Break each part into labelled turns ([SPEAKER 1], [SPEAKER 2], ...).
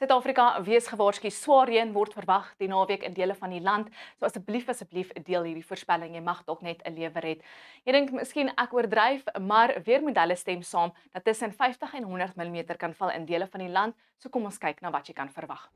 [SPEAKER 1] Suid-Afrika wees gewaarsku, swaar reën word verwag die naweek in dele van die land. So asseblief deel hierdie voorspelling. Jy mag dalk net 'n lewer hê. Jy dink miskien ek oordryf, maar weermodelle stem saam dat tussen 50 en 100 mm kan val in dele van die land. So kom ons kyk na wat jy kan verwag.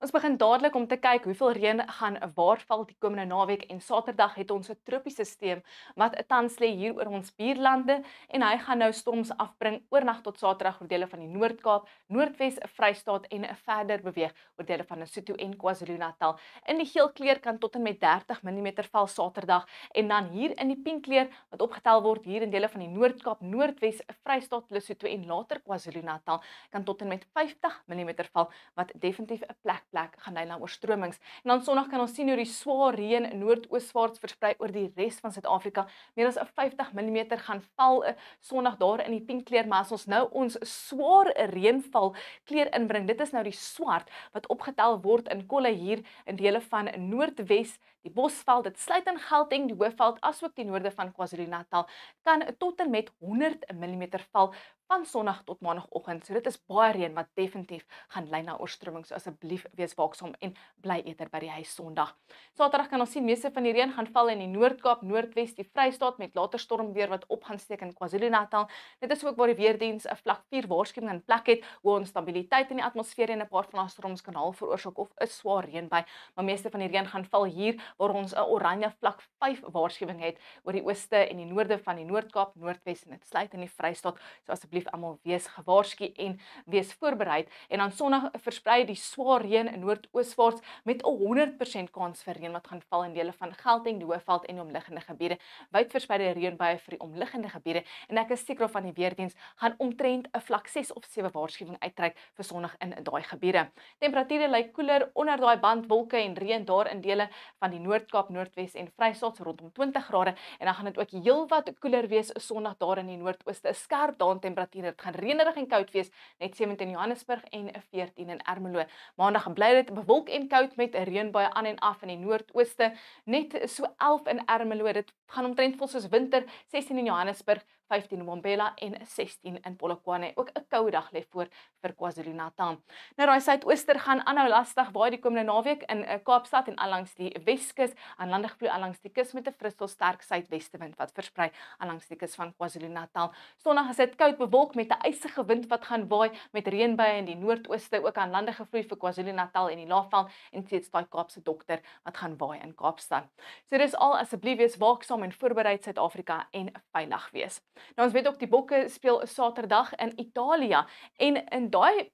[SPEAKER 1] Ons begin dadelik om te kyk hoeveel reën gaan waarval die komende naweek en Saterdag het ons 'n tropiese stelsel wat tans lê hier oor ons buurlande en hy gaan nou storms afbring oornag tot Saterdag oor dele van die Noord-Kaap, Noordwes, Vrystaat en verder beweeg oor dele van Lesotho en KwaZulu-Natal. In die geel kleur kan tot en met 30 mm val Saterdag en dan hier in die pink kleur wat opgetel word hier in dele van die Noord-Kaap, Noordwes, Vrystaat, Lesotho en later KwaZulu-Natal kan tot en met 50 mm val wat definitief 'n plek gaan lei na oorstromings. En dan Sondag kan ons sien hoe die swaar reën noordooswaarts versprei oor die res van Suid-Afrika. Meer as 50 mm gaan val Sondag daar in die pink kleur, maar as ons nou ons swaar reënval kleur inbring, dit is nou die swart wat opgetel word in kolle hier in dele van Noordwes, die Bosveld, dit sluit in Gauteng, die Hoëveld, asook die noorde van KwaZulu-Natal, kan tot en met 100 mm val van Sondag tot Maandagoggend. So dit is baie reën wat definitief gaan lei na oorstromings. So asseblief wees waaksaam en bly eerder by die huis Sondag. Saterdag kan ons sien meeste van die reën gaan val in die Noord-Kaap, Noordwes, die Vrystaat met later stormweer wat op gaan steek in KwaZulu-Natal. Dit is ook waar die weerdiens 'n vlak 4 waarskuwing in plek het, hoe onstabiliteit in die atmosfeer en 'n paar van die storms kan veroorsaak of 'n swaar reën by. Maar meeste van die reën gaan val hier waar ons 'n oranje vlak 5 waarskuwing het oor die ooste en die noorde van die Noord-Kaap, Noordwes en dit sluit in die Vrystaat. So asseblief almal wees gewaarsku en wees voorbereid. En dan Sondag versprei die swaar reën in noordooswaarts met 'n 100% kans vir reën wat gaan val in dele van Gauteng, die Hoëveld en die omliggende gebiede. Wyd verspreide reënbuie vir die omliggende gebiede en ek is seker van die weerdiens gaan omtrent 'n vlak 6 of 7 waarskuwing uitreik vir Sondag in daai gebiede. Temperature lyk koeler onder daai bandwolke en reën daar in dele van die Noord-Kaap, Noordwes en Vrystaat so rondom 20 grade en dan gaan dit ook heelwat koeler wees Sondag daar in die noordooste. 'n Skerp daantemperature. Dit gaan reënerig en koud wees, net 17 in Johannesburg en 14 in Ermelo. Maandag bly dit bewolk en koud met 'n reënbuie aan en af in die noordooste, net so 11 in Ermelo. Dit gaan omtrent vol soos winter, 16 in Johannesburg, 15 in Mbombela en 16 in Polokwane. Ook 'n koue dag lê voor vir KwaZulu-Natal. Nou daai suidooster gaan aanhou lastig waai die komende naweek in Kaapstad en langs die Weskus, aan landige vloei langs die kus met 'n fris tot sterk suidwestewind wat versprei langs die kus van KwaZulu-Natal. Sondag is dit koud bewolk met 'n ysige wind wat gaan waai met reënbuie in die noordooste, ook aan landige vloei vir KwaZulu-Natal en die Laagveld en steeds daai Kaapse dokter wat gaan waai in Kaapstad. So dis al, asseblief wees waaksaam en voorberei Suid-Afrika en veilig wees. Nou ons weet ook die Bokke speel Saterdag in Italië en in daai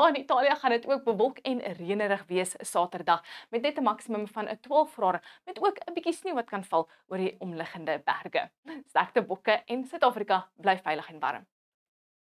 [SPEAKER 1] in Italië gaan dit ook bewolk en reënerig wees Saterdag met net 'n maksimum van 12 grade met ook 'n bietjie sneeu wat kan val oor die omliggende berge. Sterkte Bokke en Suid-Afrika bly veilig en warm.